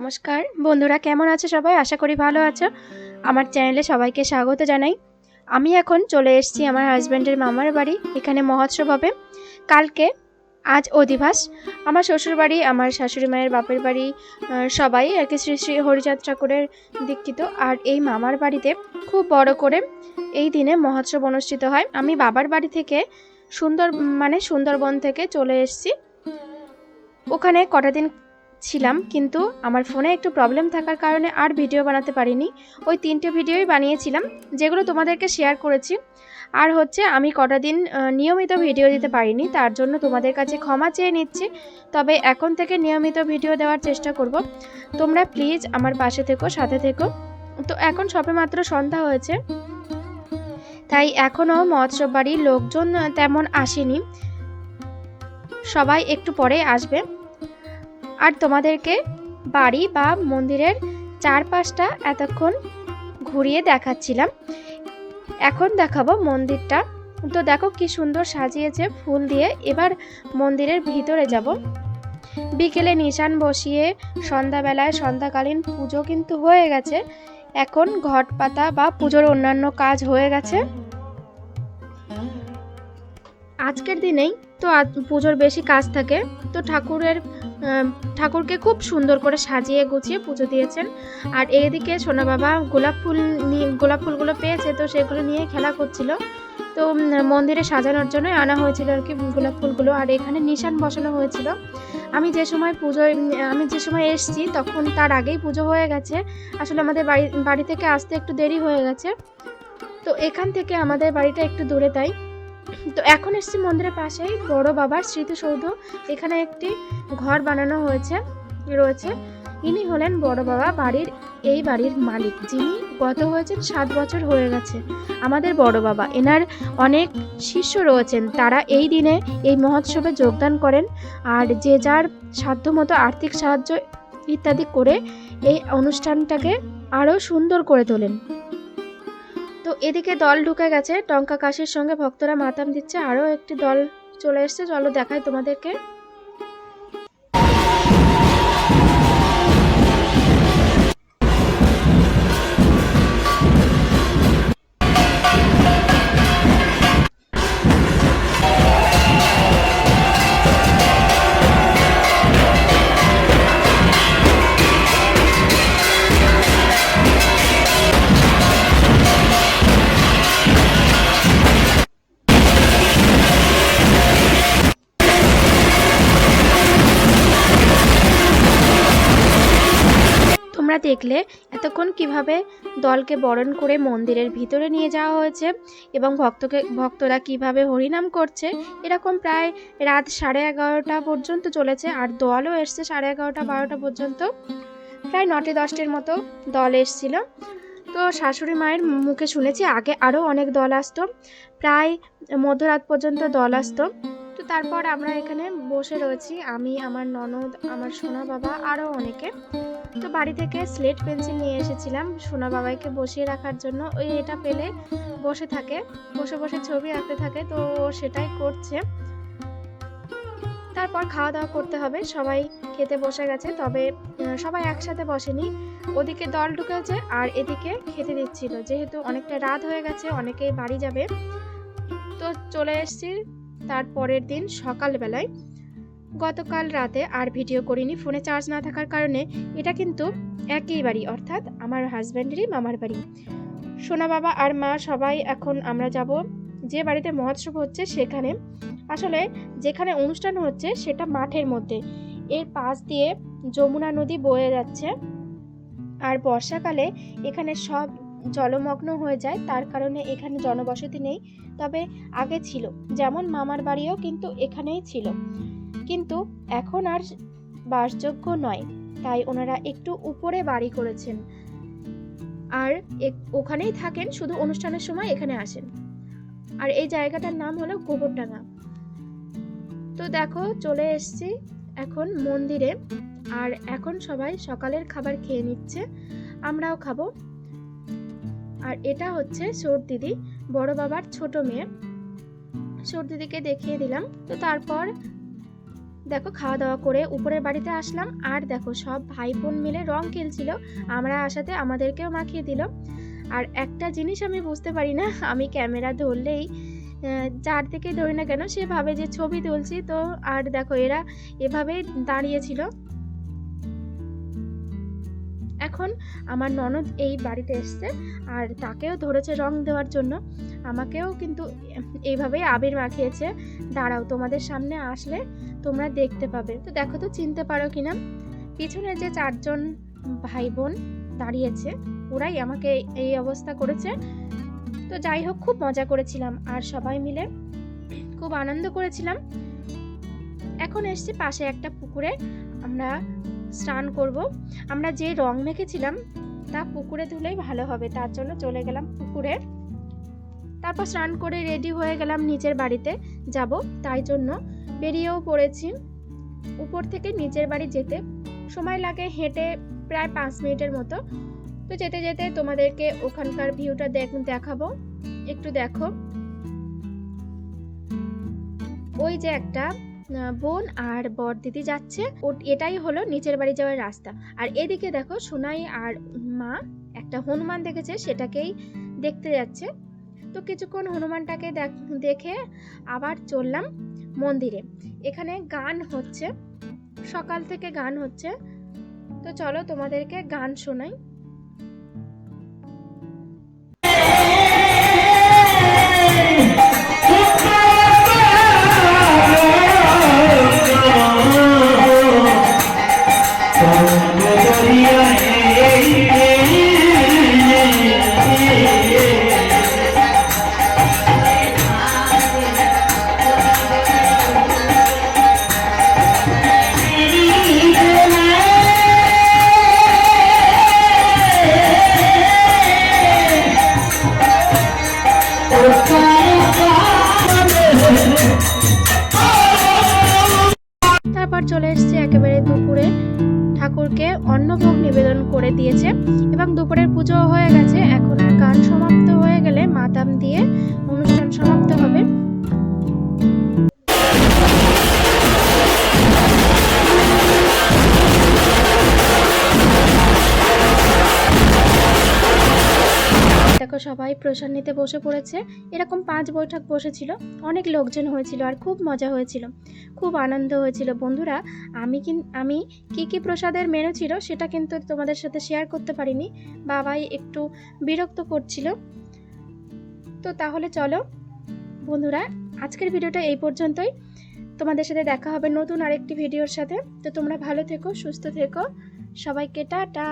নমস্কার বন্ধুরা, কেমন আছো সবাই? আশা করি ভালো আছো। আমার চ্যানেলে সবাইকে স্বাগত জানাই। আমি এখন চলে এসেছি আমার হাজব্যান্ডের মামার বাড়ি। এখানে মহোৎসব হবে কালকে। আজ অধিবাস। আমার শ্বশুর বাড়ি, আমার শাশুড়ি মায়ের বাপের বাড়ি, সবাই আর কি শ্রী শ্রী হরিচাঁদ ঠাকুরের দীক্ষিত। আর এই মামার বাড়িতে খুব বড় করে এই দিনে মহোৎসব অনুষ্ঠিত হয়। আমি বাবার বাড়ি থেকে সুন্দরবন থেকে চলে এসেছি। ওখানে কটা দিন ছিলাম, কিন্তু আমার ফোনে একটু প্রবলেম থাকার কারণে আর ভিডিও বানাতে পারিনি। ওই 3টে ভিডিওই বানিয়েছিলাম, যেগুলো তোমাদেরকে শেয়ার করেছি। আর আমি কটা দিন নিয়মিত ভিডিও দিতে পারিনি, তার জন্য তোমাদের কাছে ক্ষমা চেয়ে নিচ্ছি। তবে এখন থেকে নিয়মিত ভিডিও দেওয়ার চেষ্টা করব। তোমরা প্লিজ আমার পাশে থেকো, সাথে থেকো। তো এখন সবেমাত্র সন্ধ্যা হয়েছে, তাই এখনও মহোৎসব বাড়ির লোকজন তেমন আসেনি, সবাই একটু পরে আসবে। আর তোমাদেরকে বাড়ি বা মন্দিরের চারপাশটা এতক্ষণ ঘুরিয়ে দেখাচ্ছিলাম। এখন দেখাবো মন্দিরটা। তো দেখো কি সুন্দর সাজিয়েছে ফুল দিয়ে। এবার মন্দিরের ভিতরে যাব। বিকেলে নিশান বসিয়ে সন্ধ্যাবেলায় সন্ধ্যাকালীন পুজো কিন্তু হয়ে গেছে। এখন ঘট পাতা বা পুজোর অন্যান্য কাজ হয়ে গেছে। আজকের দিনেই তো পুজোর বেশি কাজ থাকে। তো ঠাকুরকে খুব সুন্দর করে সাজিয়ে গুছিয়ে পুজো দিয়েছেন। আর এইদিকে সোনা বাবা গোলাপ ফুলগুলো পেয়েছে, তো সেগুলো নিয়ে খেলা করছিল। তো মন্দিরে সাজানোর জন্য আনা হয়েছিল আর কি গোলাপ ফুলগুলো। আর এখানে নিশান বসানো হয়েছিল। আমি যে সময় এসেছি তখন তার আগেই পুজো হয়ে গেছে। আসলে আমাদের বাড়ি থেকে আসতে একটু দেরি হয়ে গেছে। তো এখান থেকে আমাদের বাড়িটা একটু দূরে, তাই তো এখন এসেছি মন্দিরের পাশেই বড় বাবার স্মৃতিসৌধ। এখানে একটি ঘর বানানো রয়েছে। ইনি হলেন বড় বাবা, এই বাড়ির মালিক, যিনি গত হয়েছেন 7 বছর হয়ে গেছে। আমাদের বড় বাবা, এনার অনেক শিষ্য রয়েছেন, তারা এই দিনে এই মহোৎসবে যোগদান করেন। আর যে যার সাধ্যমতো আর্থিক সাহায্য ইত্যাদি করে এই অনুষ্ঠানটাকে আরও সুন্দর করে তোলেন। তো এদিকে দল ঢুকে গেছে, টঙ্কা কাশির সঙ্গে ভক্তরা মাতাম দিচ্ছে। আরও একটি দল চলে এসছে, চলো দেখাই তোমাদেরকে। তোমরা দেখলে এতক্ষণ কিভাবে দলকে বরণ করে মন্দিরের ভিতরে নিয়ে যাওয়া হয়েছে এবং ভক্তরা কিভাবে হরিনাম করছে। এরকম প্রায় রাত 11:30 পর্যন্ত চলেছে। আর দলও এসছে 11:30-12টা পর্যন্ত। প্রায় 9-10টির মতো দল এসছিল। তো শাশুড়ি মায়ের মুখে শুনেছি আগে আরও অনেক দল আসতো, প্রায় মধ্যরাত পর্যন্ত দল আসতো। তো তারপর আমরা এখানে বসে রয়েছি, আমি, আমার ননদ, আমার সোনা বাবা, আরও অনেকে। তো বাড়ি থেকে স্লেট পেন্সিল নিয়ে এসেছিলাম সোনা বাবাইকে বসিয়ে রাখার জন্য। এটা পেলে বসে থাকে, বসে বসে ছবি আঁকতে থাকে, তো সেটাই করছে। তারপর খাওয়া দাওয়া করতে হবে। সবাই খেতে বসে গেছে, তবে সবাই একসাথে বসেনি। ওদিকে দল ঢুকেছে আর এদিকে খেতে দিচ্ছিল। যেহেতু অনেকটা রাত হয়ে গেছে, অনেকেই বাড়ি যাবে। তো চলে এসেছি তারপরের দিন সকালবেলায়। গতকাল রাতে আর ভিডিও করিনি, ফোনে চার্জ না থাকার কারণে। এটা কিন্তু একই বাড়ি, অর্থাৎ আমার হাজব্যান্ডেরই মামার বাড়ি। সোনা বাবা আর মা সবাই এখন আমরা যাব যে বাড়িতে মহোৎসব হচ্ছে সেখানে। আসলে যেখানে অনুষ্ঠান হচ্ছে সেটা মাঠের মধ্যে, এর পাশ দিয়ে যমুনা নদী বয়ে যাচ্ছে। আর বর্ষাকালে এখানে সব জলমগ্ন হয়ে যায়, তার কারণে এখানে জনবসতি নেই। তবে আগে ছিল, যেমন মামার বাড়িও কিন্তু এখানেই ছিল, কিন্তু এখন আর বাসযোগ্য নয়, তাই ওনারা একটু উপরে বাড়ি করেছেন। আর ওখানেই থাকেন, শুধু অনুষ্ঠানের সময় এখানে আসেন। আর এই জায়গাটার নাম হলো গোবরডাঙ্গা। তো দেখো চলে এসেছি এখন মন্দিরে। আর এখন সবাই সকালের খাবার খেয়ে নিচ্ছে, আমরাও খাবো। আর এটা হচ্ছে সর দিদি, বড় বাবার ছোট মেয়ে। সর দিদিকে দেখিয়ে দিলাম। তো তারপর দেখো খাওয়া দাওয়া করে উপরের বাড়িতে আসলাম, আর দেখো সব ভাই বোন মিলে রং খেলছিল, আমরা আসাতে আমাদেরকেও মাখিয়ে দিল। আর একটা জিনিস আমি বুঝতে পারি না, আমি ক্যামেরা ধরলেই যার থেকে ধরি না কেন সে ভাবে যে ছবি তুলছি। তো আর দেখো এরা এভাবেই দাঁড়িয়েছিল। এখন আমার ননদ এই বাড়িতে এসছে আর তাকেও ধরেছে রং দেওয়ার জন্য, আমাকেও কিন্তু এইভাবেই আবির মাখিয়েছে। দাঁড়াও, তোমাদের সামনে আসলে তোমরা দেখতে পাবে। তো দেখো তো চিনতে পারো কিনা, পিছনে যে 4 জন ভাই বোন দাঁড়িয়েছে ওরাই আমাকে এই অবস্থা করেছে। তো যাই হোক, খুব মজা করেছিলাম আর সবাই মিলে খুব আনন্দ করেছিলাম। এখন এসছি পাশে একটা পুকুরে, আমরা স্নান করব। আমরা যে রং মেখেছিলাম তা পুকুরে ধুলেই ভালো হবে, তার জন্য চলে গেলাম পুকুরে। তারপর স্নান করে রেডি হয়ে গেলাম নিচের বাড়িতে যাব, তাই জন্য বেরিয়েও পড়েছি। উপর থেকে নিচের বাড়ি যেতে সময় লাগে হেঁটে প্রায় 5 মিনিটের মতো। তো যেতে যেতে তোমাদেরকে ওখানকার ভিউটা দেখাবো, একটু দেখো। ওই যে একটা বোন আর বর দিদি যাচ্ছে, এটাই হলো নিচের বাড়ি যাওয়ার রাস্তা। আর এদিকে দেখো সোনাই আর মা একটা হনুমান দেখেছে, সেটাকেই দেখতে যাচ্ছে। তো কিছুক্ষণ হনুমানটাকে দেখে আবার চললাম মন্দিরে। এখানে গান হচ্ছে, সকাল থেকে গান হচ্ছে। তো চলো তোমাদেরকে গান শোনাই। তারপর চলে এসেছে একেবারে দুপুরে, ঠাকুরকে অন্নভোগ নিবেদন করে দিয়েছে এবং দুপুরের পুজো হয়ে গেছে। এখন গান সমাপ্ত হয়ে গেলে মাতাম দিয়ে অনুষ্ঠান সমাপ্ত হবে। দেখো সবাই প্রসাদ নিতে বসে পড়েছে, এরকম 5 বৈঠক বসেছিল, অনেক লোকজন হয়েছিল আর খুব মজা হয়েছিল, খুব আনন্দ হয়েছিল। বন্ধুরা, আমি কি প্রসাদের মেনু ছিল সেটা কিন্তু তোমাদের সাথে শেয়ার করতে পারিনি, বাবাই একটু বিরক্ত করছিল। তো তাহলে চলো বন্ধুরা, আজকের ভিডিওটা এই পর্যন্তই। তোমাদের সাথে দেখা হবে নতুন আরেকটি ভিডিওর সাথে। তো তোমরা ভালো থেকো, সুস্থ থেকো, সবাইকে টাটা।